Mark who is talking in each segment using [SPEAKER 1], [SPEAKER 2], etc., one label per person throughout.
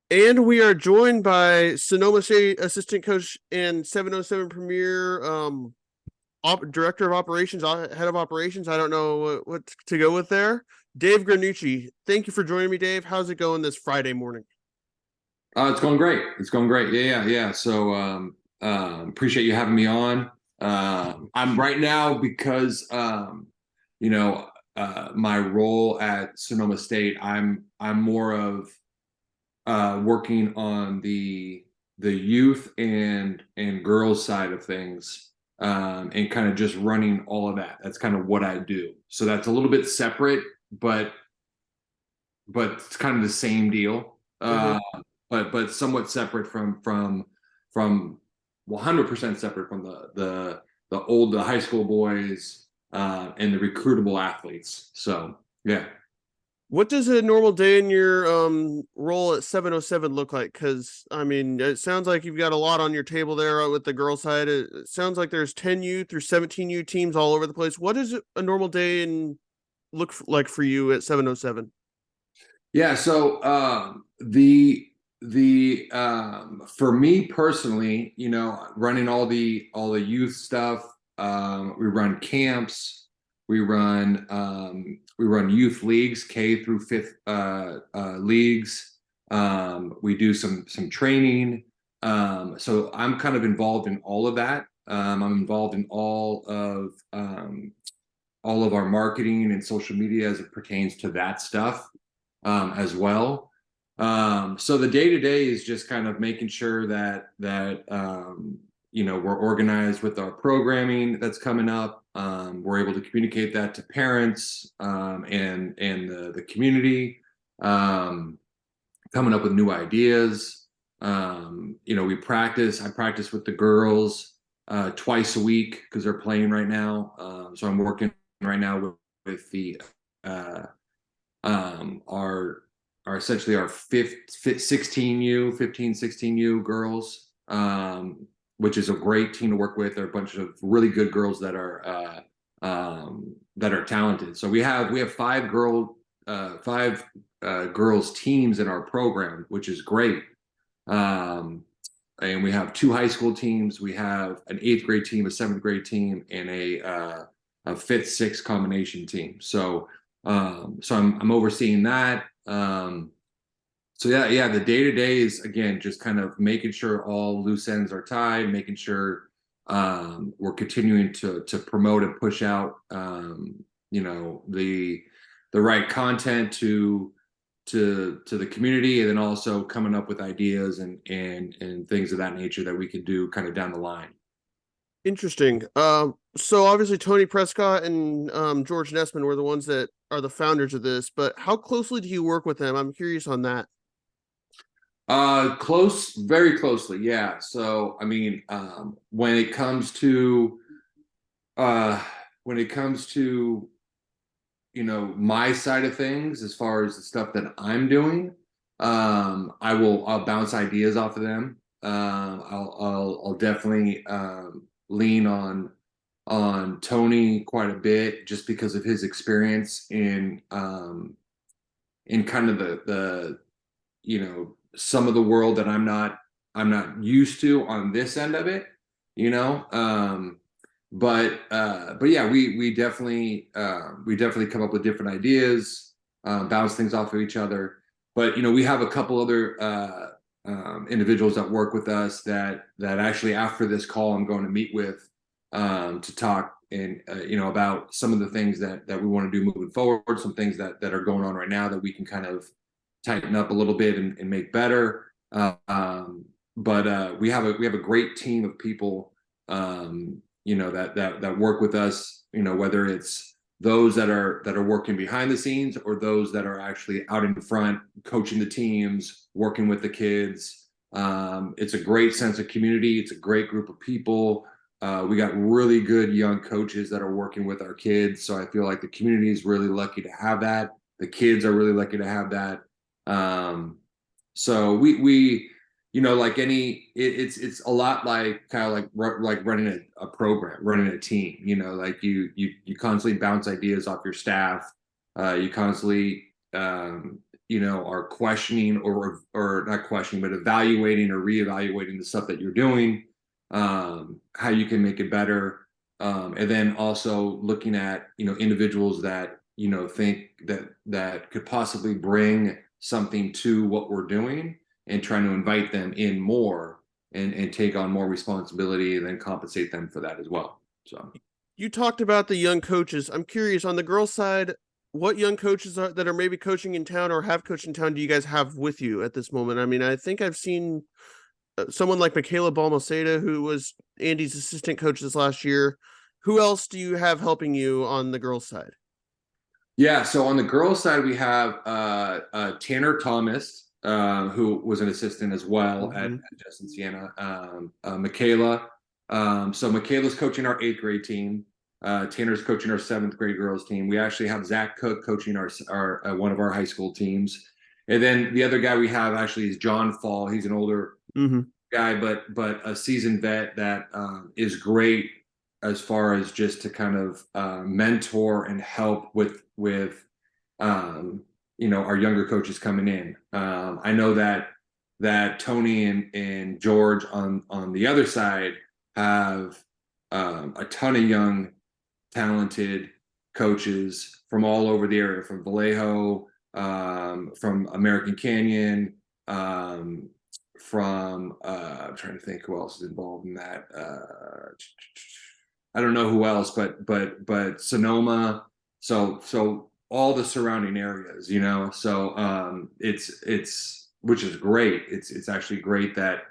[SPEAKER 1] And we are joined by Sonoma State assistant coach and 707 Premier director of operations, head of operations. I don't know what to go with there. Dave Granucci. Thank you for joining me, Dave. How's it going this Friday morning?
[SPEAKER 2] It's going great. It's going great. Yeah. So appreciate you having me on. I'm right now because you know my role at Sonoma State. I'm more of working on the youth and girls side of things, and kind of just running all of that. That's kind of what I do. So that's a little bit separate, but it's kind of the same deal.
[SPEAKER 1] Mm-hmm.
[SPEAKER 2] But somewhat separate from 100% separate from the high school boys and the recruitable athletes. So yeah.
[SPEAKER 1] What does a normal day in your role at 707 look like? Because I mean, it sounds like you've got a lot on your table there with the girls side. It sounds like there's 10U through 17U teams all over the place. What does a normal day in look like for you at 707?
[SPEAKER 2] Yeah, so the for me personally, running all the youth stuff, we run camps, we run youth leagues, K through fifth leagues. We do some training. So I'm kind of involved in all of that. I'm involved in all of our marketing and social media as it pertains to that stuff, as well. So the day to day is just kind of making sure that we're organized with our programming that's coming up. We're able to communicate that to parents, and the community, um, coming up with new ideas. We practice. I practice with the girls twice a week because they're playing right now. So I'm working right now with the uh, our essentially our 16U, 15, 16U girls, which is a great team to work with. They're a bunch of really good girls that are talented. So we have five girls teams in our program, which is great. Um, and we have two high school teams. We have an eighth grade team, a seventh grade team, and a fifth, sixth combination team. So I'm overseeing that. So yeah, the day to day is again just kind of making sure all loose ends are tied, making sure we're continuing to promote and push out the right content to the community, and then also coming up with ideas and things of that nature that we could do kind of down the line.
[SPEAKER 1] Interesting. So obviously Tony Prescott and George Nessman were the ones that are the founders of this, but how closely do you work with them? I'm curious on that.
[SPEAKER 2] Close, very closely, yeah. So I mean, when it comes to uh when it comes to my side of things, as far as the stuff that I'm doing, I'll bounce ideas off of them. I'll definitely lean on Tony quite a bit, just because of his experience in kind of the some of the world that I'm not used to on this end of it, you know. But yeah, we definitely come up with different ideas, bounce things off of each other. But we have a couple other individuals that work with us that actually, after this call, I'm going to meet with, to talk and about some of the things that we want to do moving forward, some things that are going on right now that we can kind of tighten up a little bit and make better. But we have a great team of people, that work with us. Whether it's those that are working behind the scenes, or those that are actually out in front, coaching the teams, working with the kids. It's a great sense of community. It's a great group of people. We got really good young coaches that are working with our kids. So I feel like the community is really lucky to have that. The kids are really lucky to have that. So we like it's a lot like kind of like running a program, running a team. Like you constantly bounce ideas off your staff. You constantly are questioning or not questioning, but evaluating or reevaluating the stuff that you're doing, how you can make it better, and then also looking at individuals that think that could possibly bring something to what we're doing, and trying to invite them in more and take on more responsibility and then compensate them for that as well. So
[SPEAKER 1] You talked about the young coaches. I'm curious on the girls' side, what young coaches that are maybe coaching in town or have coached in town do you guys have with you at this moment? I mean, I think I've seen someone like Michaela Balmaceda, who was Andy's assistant coach this last year. Who else do you have helping you on the girls' side?
[SPEAKER 2] yeah, so on the girls' side, we have Tanner Thomas, who was an assistant as well
[SPEAKER 1] Mm-hmm.
[SPEAKER 2] at Justin-Siena. Michaela. So Michaela's coaching our 8th grade team. Tanner's coaching our 7th grade girls team. We actually have Zach Cook coaching our one of our high school teams. And then the other guy we have actually is John Fall. He's an older
[SPEAKER 1] Mm-hmm.
[SPEAKER 2] guy, but a seasoned vet that is great as far as just to kind of mentor and help with our younger coaches coming in. I know that Tony and George on the other side have a ton of young, talented coaches from all over the area, from Vallejo, from American Canyon, from I'm trying to think who else is involved in that. I don't know who else, but Sonoma. So all the surrounding areas, So it's which is great. It's actually great that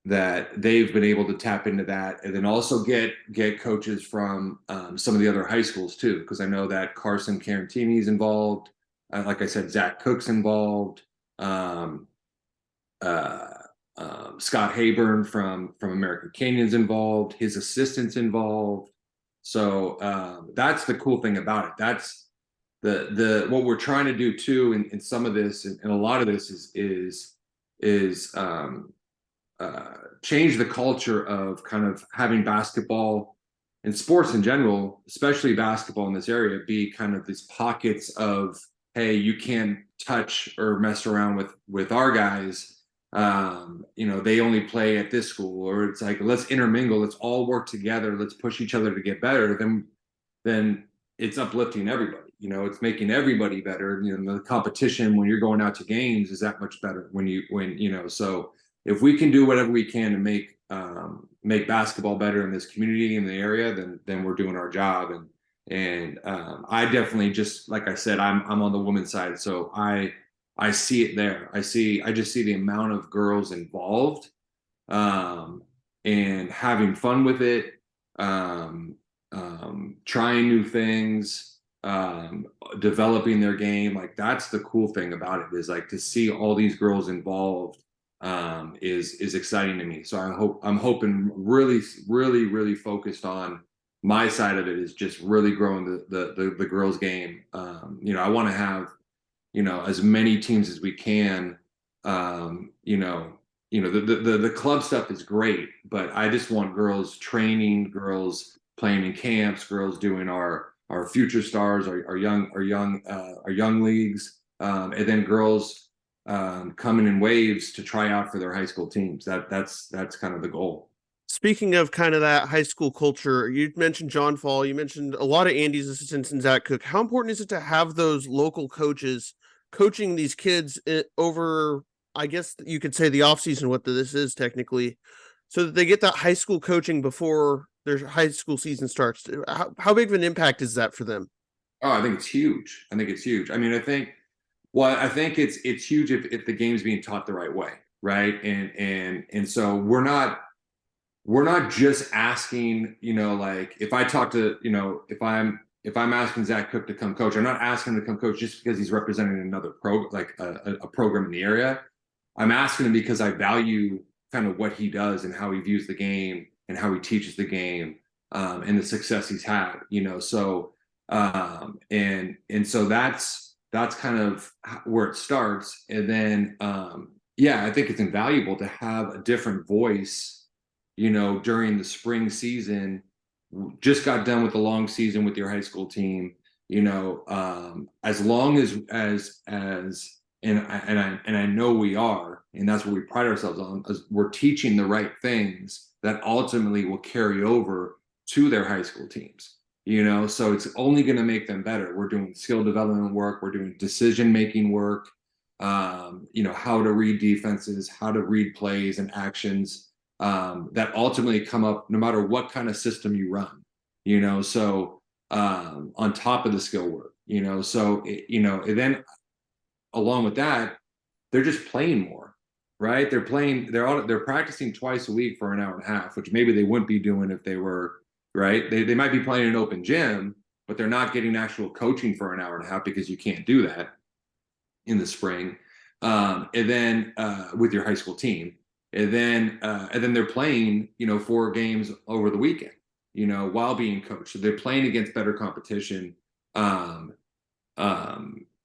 [SPEAKER 2] that they've been able to tap into that, and then also get coaches from some of the other high schools too, because I know that Carson Carantini is involved. Like I said, Zach Cook's involved. Um, uh, Scott Hayburn from American Canyon's involved. His assistant's involved. So that's the cool thing about it. That's the what we're trying to do too in some of this, and a lot of this is change the culture of kind of having basketball and sports in general, especially basketball in this area, be kind of these pockets of, hey, you can't touch or mess around with our guys. They only play at this school, or it's like, let's intermingle, let's all work together, let's push each other to get better. Then it's uplifting everybody. It's making everybody better. The competition when you're going out to games is that much better so if we can do whatever we can to make basketball better in this community, in the area, then we're doing our job. And I definitely, just like I said, I'm on the women's side, so I see it there. I just see the amount of girls involved, and having fun with it, trying new things, developing their game. Like, that's the cool thing about it, is like to see all these girls involved is exciting to me. So I'm hoping really, really, really focused on my side of it, is just really growing the girls game. I want to have as many teams as we can. The club stuff is great, but I just want girls training, girls playing in camps, girls doing our future stars, our young leagues, and then girls coming in waves to try out for their high school teams. That's kind of the goal.
[SPEAKER 1] Speaking of kind of that high school culture, you mentioned John Fall, you mentioned a lot of Andy's assistants and Zach Cook. How important is it to have those local coaches coaching these kids over, I guess you could say, the off season, what this is technically, so that they get that high school coaching before their high school season starts? How big of an impact is that for them?
[SPEAKER 2] Oh, I think it's huge. I mean, I think it's huge if the game's being taught the right way, right? And so we're not just asking, like, if I talk to, if I'm asking Zach Cook to come coach, I'm not asking him to come coach just because he's representing another a program in the area. I'm asking him because I value kind of what he does and how he views the game and how he teaches the game, and the success he's had. So and so that's kind of where it starts. And then I think it's invaluable to have a different voice, during the spring season. Just got done with the long season with your high school team. as long and I know we are, and that's what we pride ourselves on, is we're teaching the right things that ultimately will carry over to their high school teams. So it's only going to make them better. We're doing skill development work, we're doing decision making work, how to read defenses, how to read plays and actions, that ultimately come up no matter what kind of system you run. So on top of the skill work, and then along with that, they're just playing more, right? They're practicing twice a week for an hour and a half, which maybe they wouldn't be doing if they were, right. They might be playing an open gym, but they're not getting actual coaching for an hour and a half because you can't do that in the spring. And then with your high school team, and then they're playing, 4 games over the weekend, while being coached. So they're playing against better competition.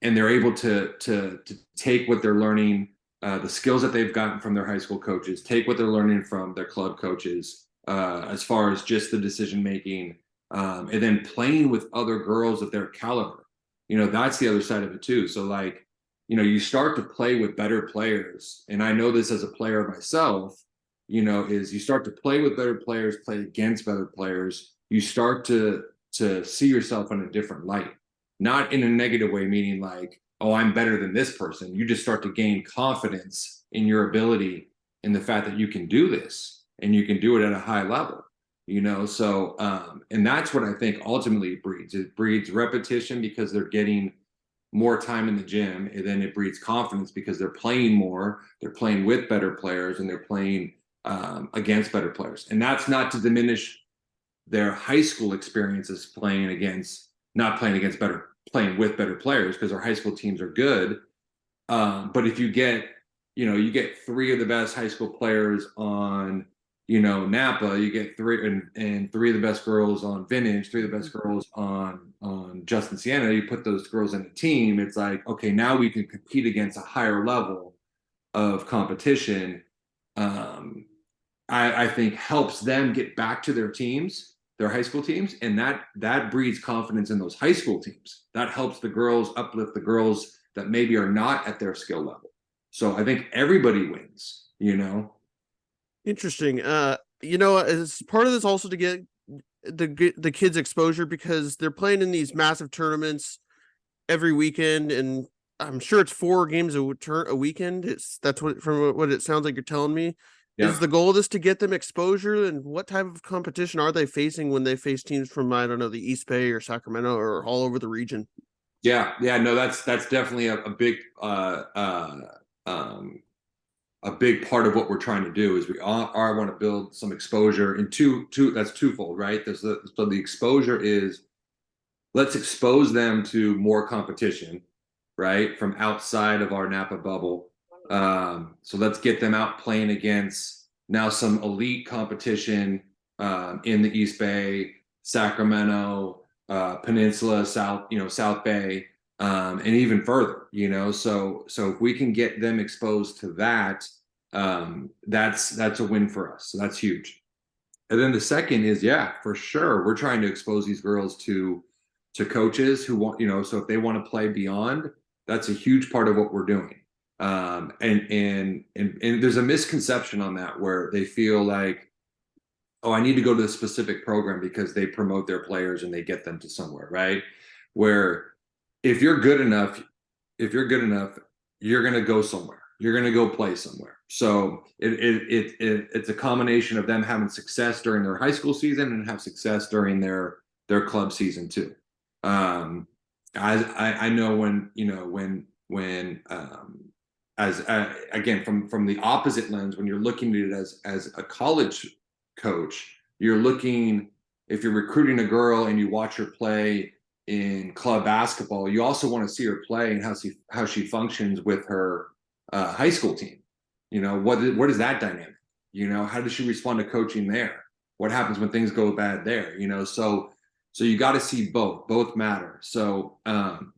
[SPEAKER 2] And they're able to take what they're learning, the skills that they've gotten from their high school coaches, take what they're learning from their club coaches, as far as just the decision making, and then playing with other girls of their caliber. That's the other side of it too. So like, you start to play with better players, and I know this as a player myself. Is you start to play with better players, play against better players. You start to see yourself in a different light. Not in a negative way, meaning like, oh, I'm better than this person. You just start to gain confidence in your ability, in the fact that you can do this and you can do it at a high level, So, and that's what I think ultimately breeds. It breeds repetition because they're getting more time in the gym, and then it breeds confidence because they're playing more, they're playing with better players, and they're playing against better players. And that's not to diminish their high school experiences not playing against playing with better players, because our high school teams are good. But if you get 3 of the best high school players on, Napa, you get 3 and 3 of the best girls on Vintage, 3 of the best girls on Justin-Siena, you put those girls in a team, it's like, okay, now we can compete against a higher level of competition. I think helps them get back to their high school teams, and that breeds confidence in those high school teams. That helps the girls, uplift the girls that maybe are not at their skill level. So I think everybody wins.
[SPEAKER 1] Interesting. As part of this also to get the kids exposure, because they're playing in these massive tournaments every weekend, and I'm sure it's 4 games a weekend. That's what, from what it sounds like you're telling me.
[SPEAKER 2] Yeah.
[SPEAKER 1] Is the goal of this to get them exposure, and what type of competition are they facing when they face teams from, I don't know, the East Bay or Sacramento or all over the region?
[SPEAKER 2] Yeah, no, that's definitely a big a big part of what we're trying to do. Is we are want to build some exposure in two that's twofold, right? So the exposure is, let's expose them to more competition, right, from outside of our Napa bubble. So let's get them out playing against now some elite competition in the East Bay, Sacramento, Peninsula, South Bay, and even further. So if we can get them exposed to that, that's a win for us. So that's huge. And then the second is, yeah, for sure, we're trying to expose these girls to coaches who want, so if they want to play beyond, that's a huge part of what we're doing. And there's a misconception on that, where they feel like, oh, I need to go to a specific program because they promote their players and they get them to somewhere, right? Where if you're good enough, you're going to go somewhere. You're going to go play somewhere. So it's a combination of them having success during their high school season and have success during their club season too. I know as again, from the opposite lens, when you're looking at it as a college coach, you're looking, if you're recruiting a girl and you watch her play in club basketball, you also want to see her play and how she functions with her high school team. What is that dynamic? How does she respond to coaching there? What happens when things go bad there? So you got to see both matter. So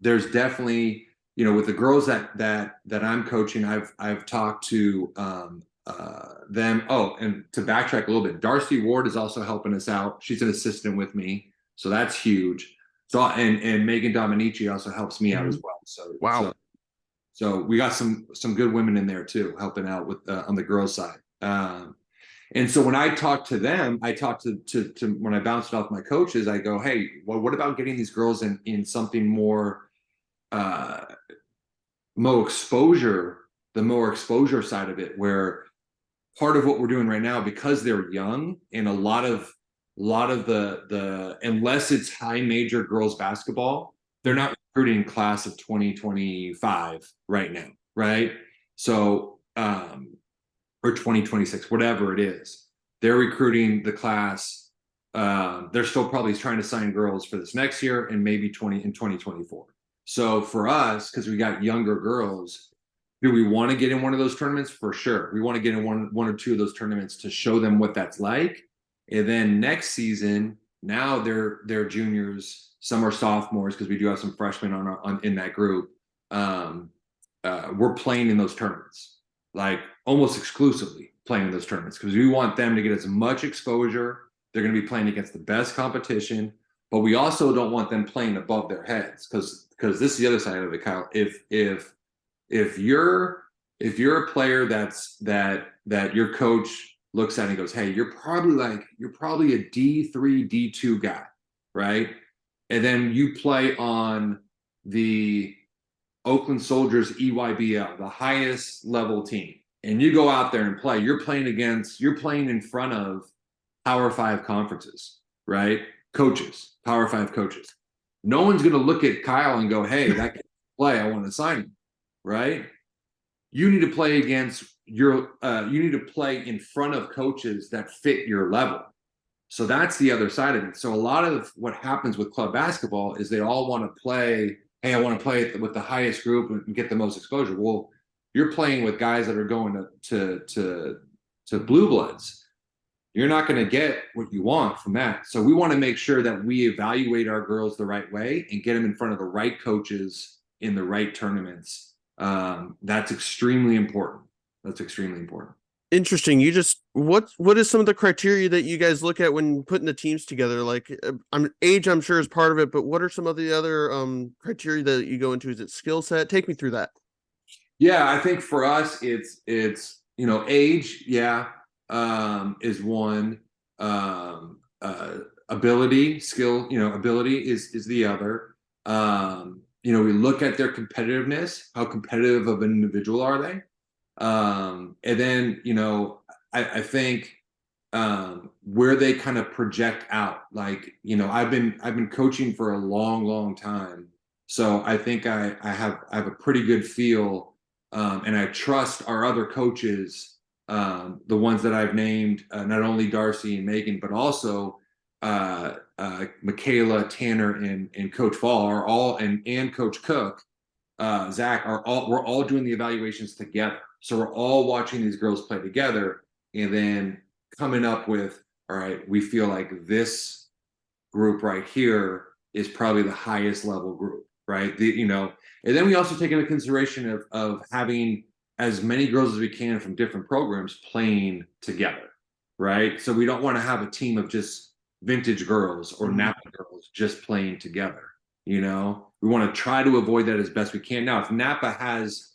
[SPEAKER 2] there's definitely, with the girls that I'm coaching, I've talked to them. Oh, and to backtrack a little bit, Darcy Ward is also helping us out. She's an assistant with me, so that's huge. So and Megan Dominici also helps me out as well. So
[SPEAKER 1] Wow.
[SPEAKER 2] we got some good women in there too, helping out with on the girls side. And so when I talk to them, I talk to when I bounce it off my coaches, I go, hey, well, what about getting these girls in something more uh, more exposure, the more exposure side of it, where part of what we're doing right now, because they're young and a lot of the unless it's high major girls basketball, they're not recruiting class of 2025 right now, right? So or 2026, whatever it is, they're recruiting the class. They're still probably trying to sign girls for this next year and maybe 2024. So for us, because we got younger girls, do we want to get in one of those tournaments? For sure. We want to get in one or two of those tournaments to show them what that's like. And then next season, now they're juniors, some are sophomores because we do have some freshmen in that group. We're playing in those tournaments, like almost exclusively playing in those tournaments because we want them to get as much exposure. They're going to be playing against the best competition, but we also don't want them playing above their heads because this is the other side of it, Kyle. If you're a player that your coach looks at and goes, hey, you're probably a D3, D2 guy, right? And then you play on the Oakland Soldiers EYBL, the highest level team, and you go out there and play, you're playing in front of Power 5 conferences, right? Coaches, Power 5 coaches. No one's going to look at Kyle and go, hey, that can play, I want to sign him, right? You need to play you need to play in front of coaches that fit your level. So that's the other side of it. So a lot of what happens with club basketball is they all want to play, hey, I want to play with the highest group and get the most exposure. Well, you're playing with guys that are going to blue bloods. You're not going to get what you want from that. So we want to make sure that we evaluate our girls the right way and get them in front of the right coaches in the right tournaments. That's extremely important.
[SPEAKER 1] Interesting. What is some of the criteria that you guys look at when putting the teams together? Like age, I'm sure is part of it, but what are some of the other criteria that you go into? Is it skill set? Take me through that.
[SPEAKER 2] Yeah, I think for us it's age, is one. Ability, skill, ability is the other. We look at their competitiveness. How competitive of an individual are they? And then, I think where they kind of project out. Like, I've been coaching for a long, long time, so I think I have a pretty good feel, and I trust our other coaches, the ones that I've named, not only Darcy and Megan, but also Michaela, Tanner, and Coach Fall are all, and Coach Cook, Zach, we're all doing the evaluations together. So we're all watching these girls play together and then coming up with, all right, we feel like this group right here is probably the highest level group, right? And then we also take into consideration of having as many girls as we can from different programs playing together, right? So we don't want to have a team of just vintage girls or Napa girls just playing together. We want to try to avoid that as best we can. Now, if Napa has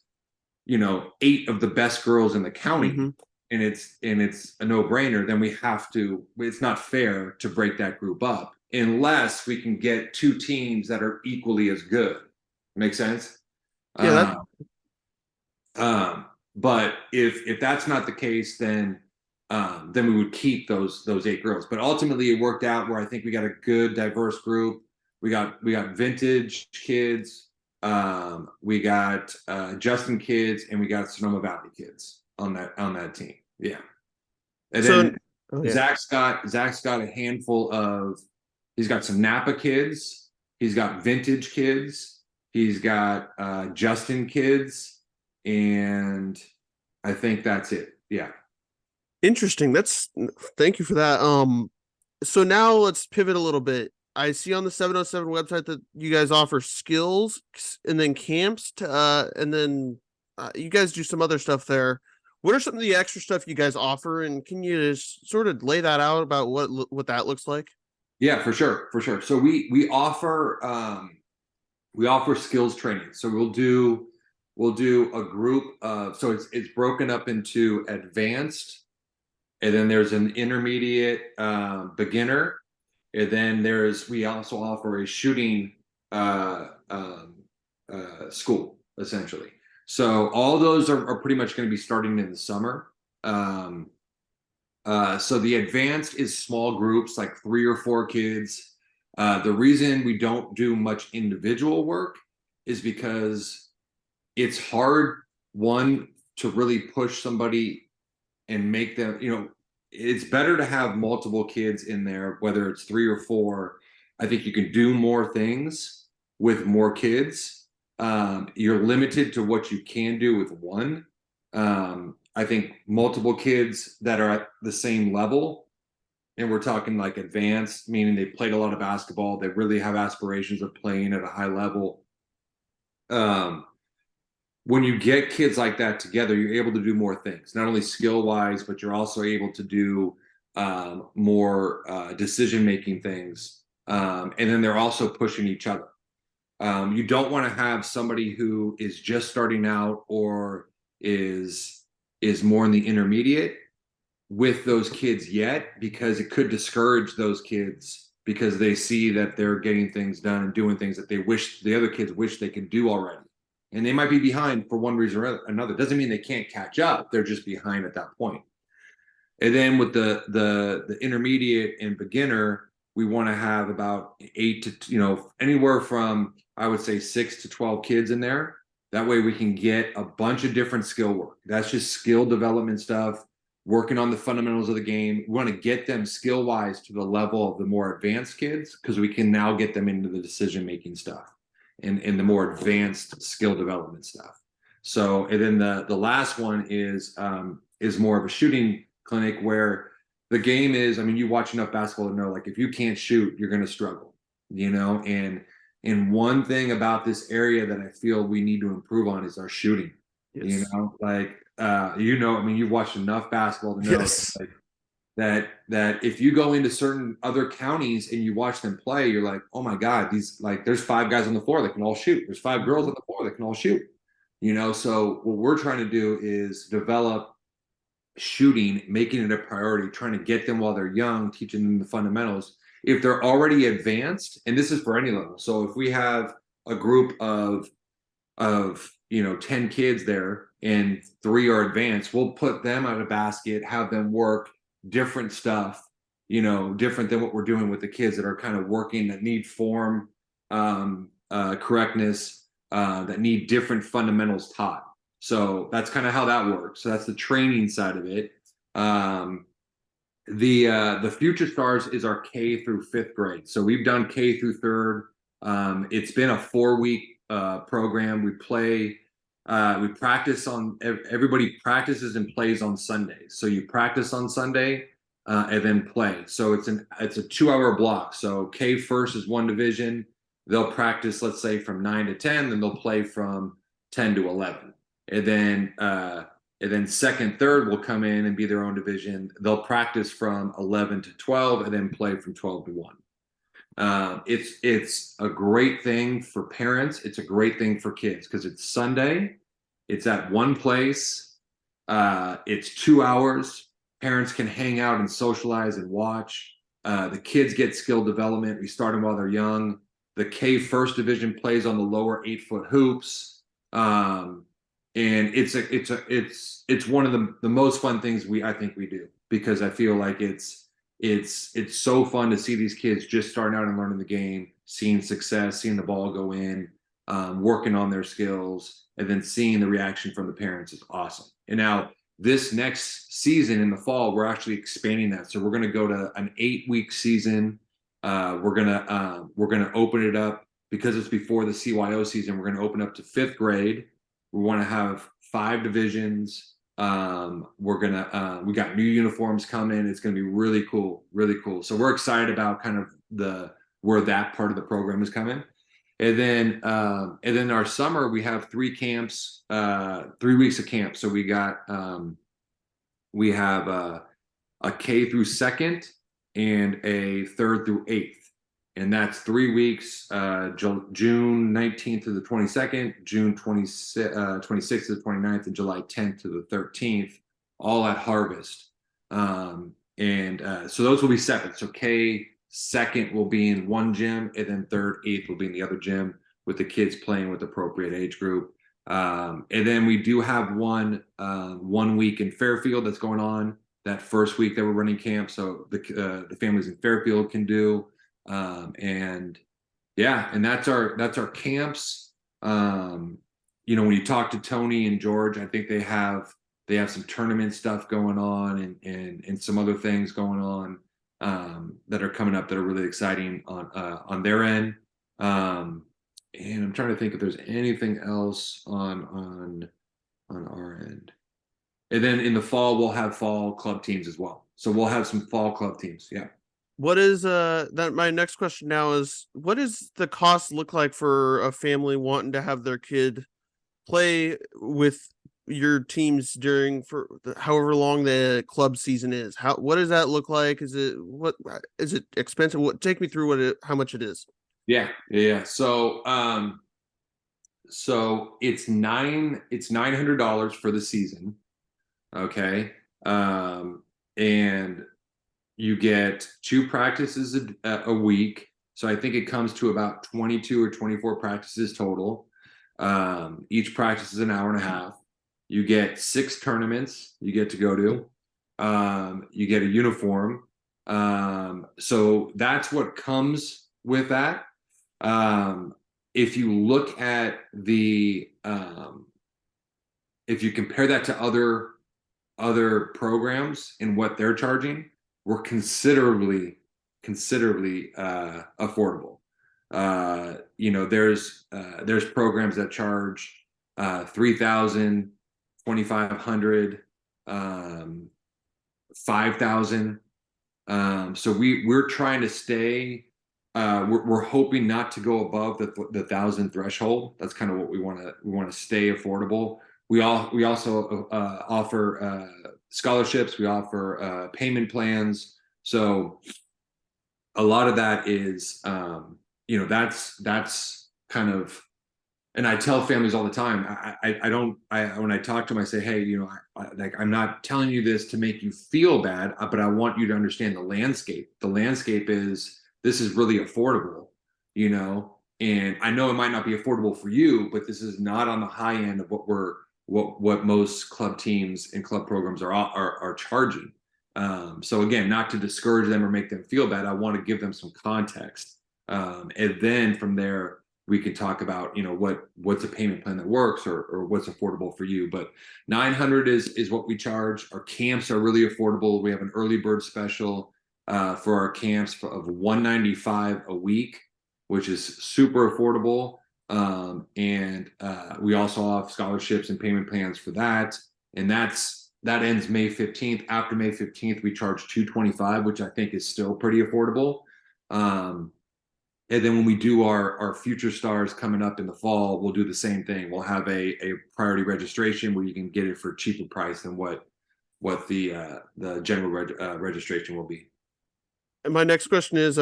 [SPEAKER 2] 8 of the best girls in the county, and it's a no-brainer, then it's not fair to break that group up unless we can get 2 teams that are equally as good. Make sense?
[SPEAKER 1] Yeah.
[SPEAKER 2] But if that's not the case, then we would keep those 8 girls. But ultimately, it worked out where I think we got a good, diverse group. We got vintage kids. We got Justin kids, and we got Sonoma Valley kids on that team. Yeah. And then Zach's got a handful of. He's got some Napa kids. He's got vintage kids. He's got Justin kids, and I think that's it. Yeah.
[SPEAKER 1] Interesting. Thank you for that. So now let's pivot a little bit. I see on the 707 website that you guys offer skills and then camps and then you guys do some other stuff there. What are some of the extra stuff you guys offer, and can you just sort of lay that out about what that looks like?
[SPEAKER 2] Yeah, for sure, for sure. So we offer skills training. So we'll do a group of, so it's broken up into advanced, and then there's an intermediate, beginner, and then we also offer a shooting school essentially. So all those are pretty much going to be starting in the summer. Um, so the advanced is small groups, like 3 or 4 kids. The reason we don't do much individual work is because it's hard, one, to really push somebody and make them, it's better to have multiple kids in there, whether it's 3 or 4. I think you can do more things with more kids. You're limited to what you can do with one. I think multiple kids that are at the same level, and we're talking like advanced, meaning they played a lot of basketball, they really have aspirations of playing at a high level. Um, when you get kids like that together, you're able to do more things, not only skill wise, but you're also able to do more decision making things. And then they're also pushing each other. You don't want to have somebody who is just starting out or is more in the intermediate with those kids yet, because it could discourage those kids because they see that they're getting things done and doing things that they wish the other kids wish they could do already. And they might be behind for one reason or another. Doesn't mean they can't catch up. They're just behind at that point. And then with the intermediate and beginner, we want to have about 8 to, anywhere from, I would say, 6 to 12 kids in there. That way we can get a bunch of different skill work. That's just skill development stuff, working on the fundamentals of the game. We want to get them skill wise to the level of the more advanced kids, because we can now get them into the decision making stuff and the more advanced skill development stuff. So, and then the last one is more of a shooting clinic, where the game is, I mean, you watch enough basketball to know, like, if you can't shoot, you're going to struggle, and one thing about this area that I feel we need to improve on is our shooting.
[SPEAKER 1] Yes.
[SPEAKER 2] Like, I mean, you've watched enough basketball to know
[SPEAKER 1] Yes.
[SPEAKER 2] like, that if you go into certain other counties and you watch them play, you're like, oh my God, there's 5 guys on the floor that can all shoot. There's 5 girls on the floor that can all shoot. So what we're trying to do is develop shooting, making it a priority, trying to get them while they're young, teaching them the fundamentals. If they're already advanced, and this is for any level. So if we have a group of 10 kids there and 3 are advanced, we'll put them out of a basket, have them work different stuff, different than what we're doing with the kids that are kind of working, that need form, correctness, that need different fundamentals taught. So that's kind of how that works. So that's the training side of it. The Future Stars is our K through 5th grade. So we've done K through 3rd. It's been a 4-week program. We practice on, everybody practices and plays on Sundays. So you practice on Sunday and then play. So it's a 2-hour block. So K first is one division. They'll practice, let's say, from 9 to 10, then they'll play from 10 to 11. And then second, third will come in and be their own division. They'll practice from 11 to 12 and then play from 12 to 1. It's a great thing for parents. It's a great thing for kids because it's Sunday. It's at one place. It's 2 hours. Parents can hang out and socialize and watch. The kids get skill development. We start them while they're young. The K first division plays on the lower 8-foot hoops. And it's one of the most fun things I think we do, because I feel like it's so fun to see these kids just starting out and learning the game, seeing success, seeing the ball go in, working on their skills, and then seeing the reaction from the parents is awesome. And now this next season in the fall, we're actually expanding that. So we're going to go to an 8-week season. We're gonna open it up, because it's before the CYO season. We're going to open up to 5th grade. We want to have 5 divisions. We got new uniforms coming. It's going to be really cool, really cool. So we're excited about kind of where that part of the program is coming. And then our summer, we have 3 camps, 3 weeks of camp. So we have a K through 2nd and a 3rd through 8th. And that's 3 weeks, June 19th to the 22nd, June 26th to the 29th, and July 10th to the 13th, all at Harvest. So those will be separate. So K second will be in one gym, and then 3rd, 8th will be in the other gym with the kids playing with appropriate age group. And then we do have one week in Fairfield that's going on that first week that we're running camp. So the families in Fairfield can do. And that's our camps. When you talk to Tony and George, I think they have some tournament stuff going on and some other things going on that are coming up that are really exciting on their end. And I'm trying to think if there's anything else on our end. And then in the fall, we'll have fall club teams as well. So we'll have some fall club teams. Yeah.
[SPEAKER 1] What is that? My next question now is, what does the cost look like for a family wanting to have their kid play with your teams during for however long the club season is? What does that look like? Is it expensive? Take me through how much it is.
[SPEAKER 2] Yeah. So it's $900 for the season. Okay. And you get 2 practices a week. So I think it comes to about 22 or 24 practices total. Each practice is an hour and a half. You get 6 tournaments you get to go to. You get a uniform. So that's what comes with that. If you look at if you compare that to other programs and what they're charging, we're considerably affordable. There's programs that charge $3,000, $2,500, $5,000. So we're trying to stay. We're hoping not to go above the 1,000 threshold. That's kind of what we want to stay affordable. We also offer scholarships. We offer payment plans. So a lot of that is, that's kind of, and I tell families all the time, when I talk to them, I say, hey, I'm not telling you this to make you feel bad, but I want you to understand the landscape. The landscape is, this is really affordable, and I know it might not be affordable for you, but this is not on the high end of what most club teams and club programs are charging. So again, not to discourage them or make them feel bad, I want to give them some context. And then from there, we can talk about, what's a payment plan that works or what's affordable for you. But $900 is what we charge. Our camps are really affordable. We have an early bird special for our camps of $195 a week, which is super affordable. And we also have scholarships and payment plans for that. And that ends May 15th. After May 15th, we charge $225, which I think is still pretty affordable. And then when we do our future stars coming up in the fall, we'll do the same thing. We'll have a priority registration where you can get it for a cheaper price than what the general registration will be.
[SPEAKER 1] And my next question is,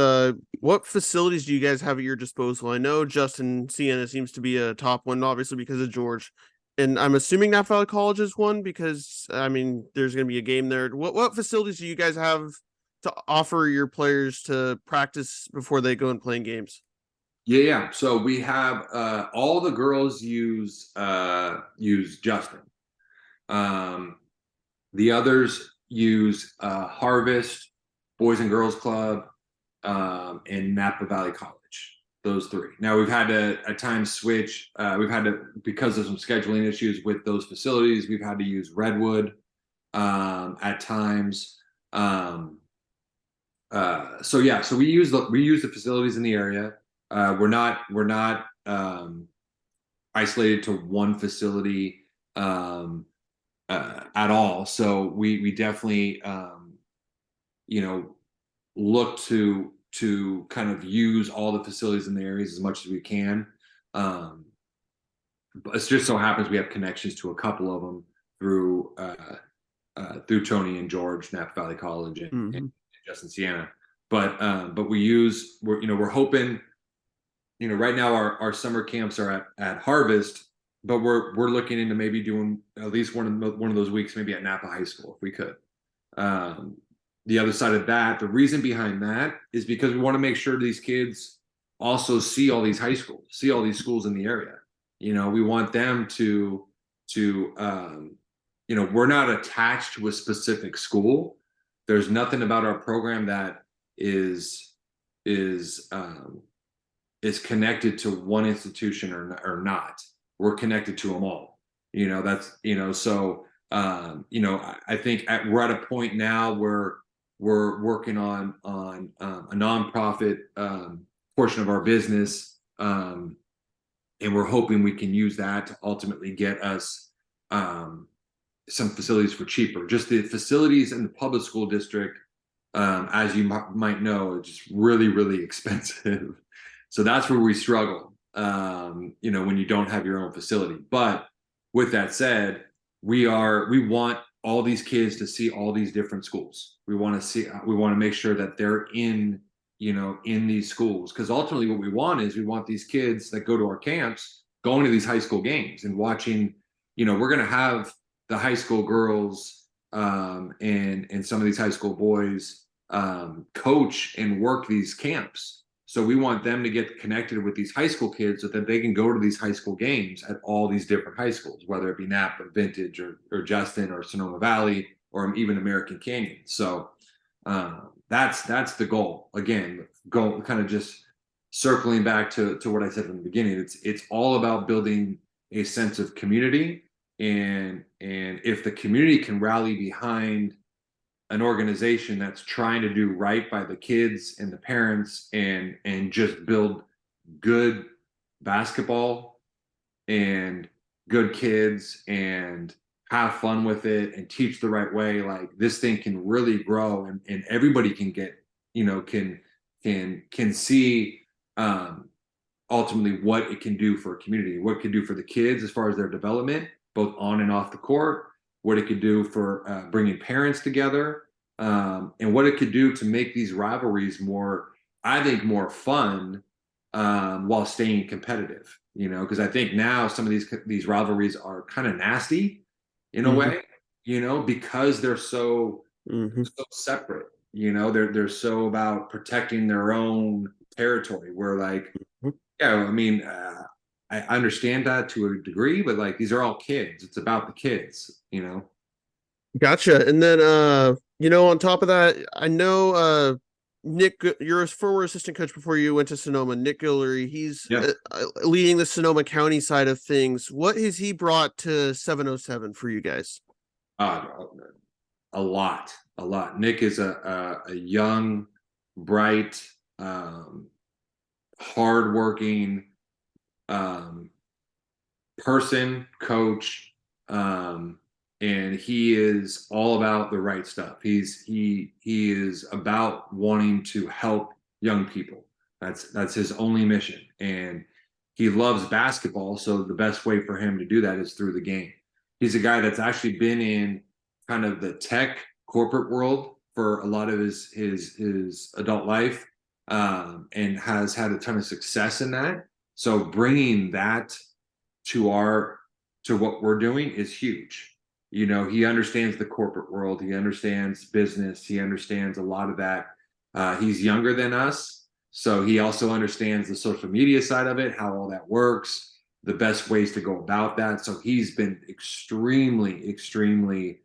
[SPEAKER 1] what facilities do you guys have at your disposal? I know Justin-Siena seems to be a top one, obviously because of George. And I'm assuming Napa Valley College is one because, there's going to be a game there. What facilities do you guys have to offer your players to practice before they go and play games?
[SPEAKER 2] Yeah. So we have all the girls use Justin. The others use Harvest, Boys and Girls Club, and Napa Valley College. Those 3. Now we've had to at times switch. Because of some scheduling issues with those facilities, we've had to use Redwood at times. So we use the facilities in the area. We're not isolated to one facility at all. So we definitely look to kind of use all the facilities in the areas as much as we can. But it just so happens we have connections to a couple of them through Tony and George, Napa Valley College, and Justin-Siena. but we're hoping, right now our summer camps are at Harvest, but we're looking into maybe doing at least one of those weeks maybe at Napa High School if we could. Um, the other side of that, the reason behind that is because we want to make sure these kids also see all these high schools, see all these schools in the area. We want them to we're not attached to a specific school. There's nothing about our program that is connected to one institution or not. We're connected to them all. That's so I think we're at a point now where we're working on a nonprofit portion of our business, and we're hoping we can use that to ultimately get us some facilities for cheaper. Just the facilities in the public school district, as you might know, are just really, really expensive. So that's where we struggle, when you don't have your own facility. But with that said, we want all these kids to see all these different schools. We want to make sure that they're in these schools, because ultimately what we want these kids that go to our camps going to these high school games and watching. We're going to have the high school girls and some of these high school boys coach and work these camps. So we want them to get connected with these high school kids so that they can go to these high school games at all these different high schools, whether it be Napa, Vintage, or Justin, or Sonoma Valley, or even American Canyon. So that's the goal. Again, kind of just circling back to what I said from the beginning. It's all about building a sense of community, and if the community can rally behind an organization that's trying to do right by the kids and the parents, and just build good basketball and good kids and have fun with it and teach the right way, like this thing can really grow, and everybody can get can see ultimately what it can do for a community, what it can do for the kids as far as their development, both on and off the court, what it could do for bringing parents together, and what it could do to make these rivalries more, I think, more fun, while staying competitive. Because I think now some of these rivalries are kind of nasty in a way, because they're so separate. They're so about protecting their own territory. Where like, yeah, I mean, I understand that to a degree, but like these are all kids. It's about the kids.
[SPEAKER 1] Gotcha. And then on top of that, I know Nick, you're a former assistant coach before you went to Sonoma. Nick Guillory, he's
[SPEAKER 2] Yeah.
[SPEAKER 1] leading the Sonoma County side of things. What has he brought to 707 for you guys?
[SPEAKER 2] A lot. Nick is a young, bright, hardworking person, coach, and he is all about the right stuff. He is about wanting to help young people. That's his only mission, and he loves basketball. So the best way for him to do that is through the game. He's a guy that's actually been in kind of the tech corporate world for a lot of his adult life, and has had a ton of success in that. So bringing that to what we're doing is huge. He understands the corporate world. He understands business. He understands a lot of that. He's younger than us, so he also understands the social media side of it, how all that works, the best ways to go about that. So he's been extremely, extremely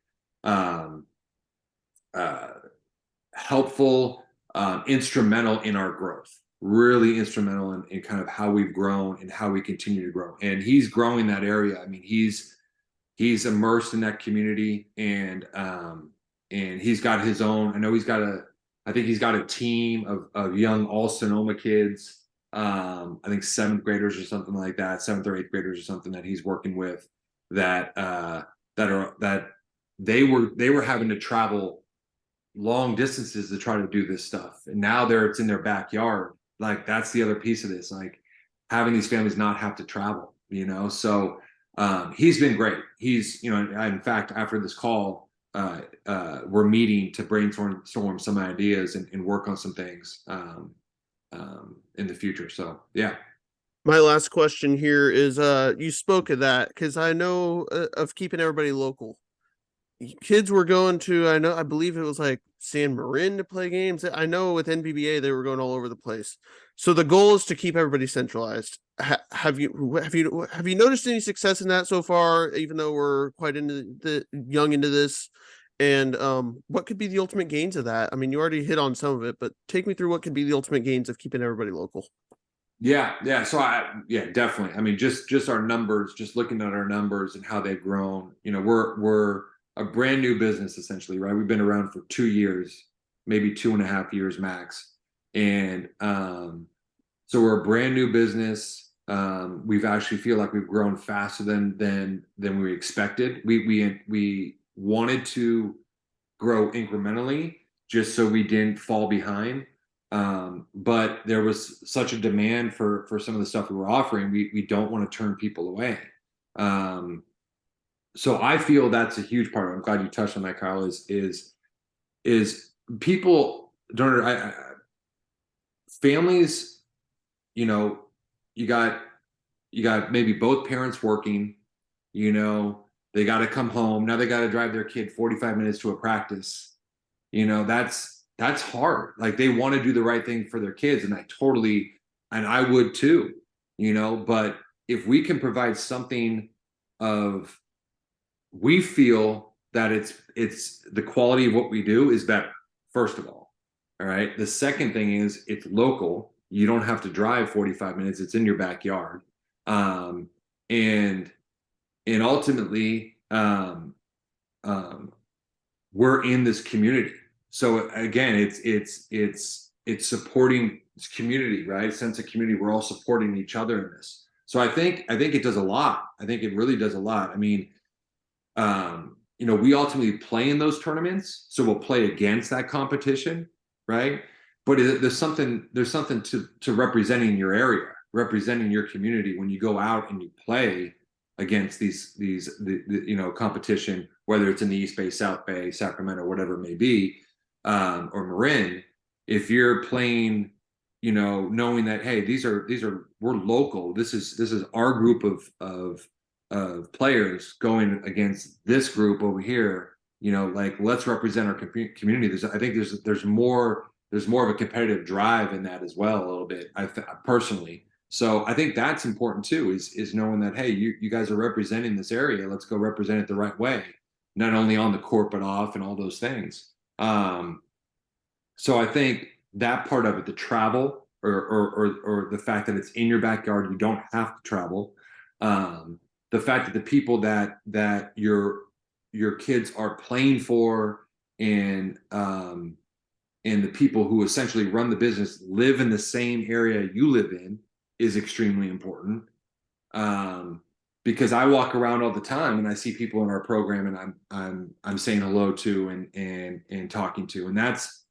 [SPEAKER 2] helpful, instrumental in our growth. Really instrumental in kind of how we've grown and how we continue to grow. And he's growing that area. I mean, he's immersed in that community, and he's got his own. I think he's got a team of young all Sonoma kids. I think seventh graders or something like that, seventh or eighth graders or something that he's working with. That they were having to travel long distances to try to do this stuff, and now it's in their backyard. Like that's the other piece of this, like having these families not have to travel. So he's been great. He's in fact, after this call, we're meeting to brainstorm some ideas and work on some things in the future. So yeah.
[SPEAKER 1] My last question here is you spoke of that because I know of keeping everybody local. Kids were going to, I believe it was like San Marin to play games. I know with NBBA they were going all over the place. So the goal is to keep everybody centralized. Have you noticed any success in that so far, even though we're quite into this? And what could be the ultimate gains of that? I mean, you already hit on some of it, but take me through what could be the ultimate gains of keeping everybody local.
[SPEAKER 2] Yeah. So yeah, definitely. I mean, just our numbers, just looking at our numbers and how they've grown. You know, we're a brand new business essentially, right? We've been around for 2 years, maybe 2.5 years max, and so we're a brand new business. We've actually feel like we've grown faster than we expected. We wanted to grow incrementally just so we didn't fall behind. But there was such a demand for some of the stuff we were offering. We don't want to turn people away. Um, so I feel that's a huge part of it. I'm glad you touched on that, Kyle. Is people don't families, you know, you got maybe both parents working, you know, they got to come home. Now they got to drive their kid 45 minutes to a practice. You know, that's hard. Like they want to do the right thing for their kids, and I would too, you know, but if we can provide something of we feel that it's the quality of what we do is better, first of all. All right. The second thing is it's local. You don't have to drive 45 minutes. It's in your backyard. Um, and and ultimately, um, we're in this community. So again, it's supporting this community, right? Sense of community. We're all supporting each other in this. So I think it does a lot. I think it really does a lot. I mean, you know, we ultimately play in those tournaments, so we'll play against that competition, right? But there's something to representing your area, representing your community when you go out and you play against you know, competition, whether it's in the East Bay, South Bay, Sacramento, whatever it may be, or Marin. If you're playing, you know, knowing that hey, these are we're local. This is our group of players going against this group over here. You know, like let's represent our community. I think there's more of a competitive drive in that as well, a little bit. Personally, so I think that's important too. Is knowing that hey, you guys are representing this area. Let's go represent it the right way, not only on the court but off and all those things. So I think that part of it, the travel or the fact that it's in your backyard, you don't have to travel. The fact that the people that your kids are playing for and the people who essentially run the business live in the same area you live in is extremely important. Because I walk around all the time and I see people in our program and I'm saying hello to and talking to, and that's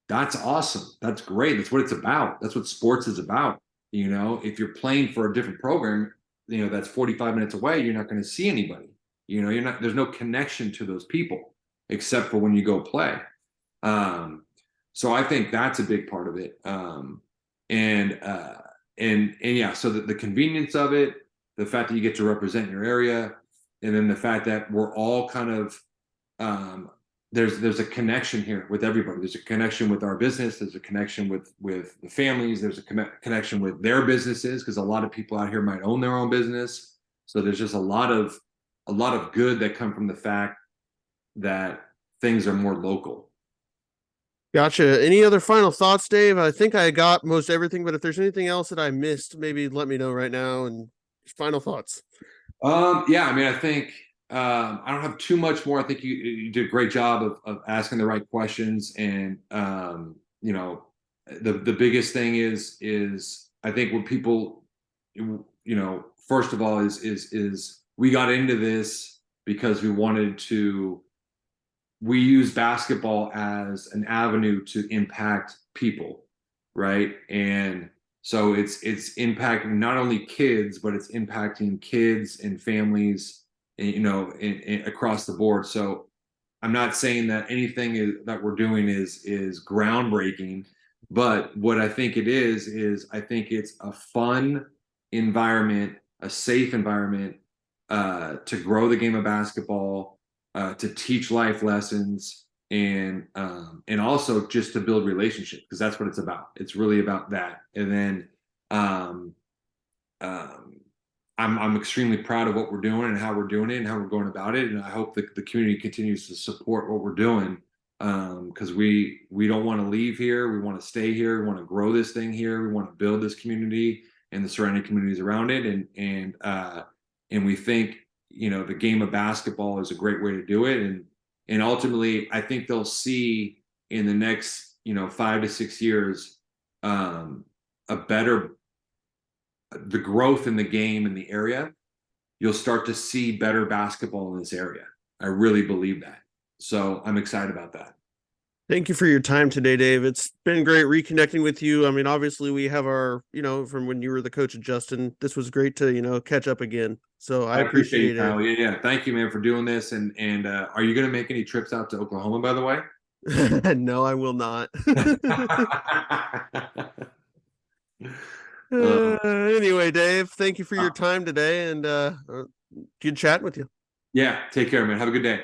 [SPEAKER 2] awesome. That's great. That's what it's about. That's what sports is about. You know, if you're playing for a different program, you know, that's 45 minutes away, you're not going to see anybody. You know, there's no connection to those people except for when you go play. So I think that's a big part of it. And yeah, so the convenience of it, the fact that you get to represent your area, and then the fact that we're all kind of there's a connection here with everybody. There's a connection with our business. There's a connection with the families. There's a connection with their businesses because a lot of people out here might own their own business. So there's just a lot of good that come from the fact that things are more local.
[SPEAKER 1] Gotcha. Any other final thoughts, Dave? I think I got most everything, but if there's anything else that I missed, maybe let me know right now. And final thoughts.
[SPEAKER 2] Yeah, I mean, I think I don't have too much more. I think you did a great job of asking the right questions, and you know, the biggest thing is I think what people, you know, first of all is we got into this because we use basketball as an avenue to impact people, right? And so it's impacting not only kids, but it's impacting kids and families, you know, across the board. So I'm not saying that that we're doing is groundbreaking, but what I think it is I think it's a fun environment, a safe environment to grow the game of basketball, to teach life lessons, and also just to build relationships, because that's what it's about. It's really about that. And then um, um, I'm extremely proud of what we're doing and how we're doing it and how we're going about it. And I hope that the community continues to support what we're doing, because we don't want to leave here. We want to stay here. We want to grow this thing here. We want to build this community and the surrounding communities around it. And we think, the game of basketball is a great way to do it. And ultimately, I think they'll see in the next 5 to 6 years, a better the growth in the game in the area. You'll start to see better basketball in this area. I really believe that. So I'm excited about that.
[SPEAKER 1] Thank you for your time today, Dave. It's been great reconnecting with you. I mean, obviously we have our, from when you were the coach of Justin. This was great to, catch up again. So I
[SPEAKER 2] I appreciate you,
[SPEAKER 1] appreciate it.
[SPEAKER 2] Kyle. Yeah, yeah. Thank you, man, for doing this. And are you going to make any trips out to Oklahoma, by the way?
[SPEAKER 1] No, I will not.
[SPEAKER 2] um,
[SPEAKER 1] Anyway, Dave, thank you for your time today, and good chatting with you.
[SPEAKER 2] yeah. Take care, man. Have a good day.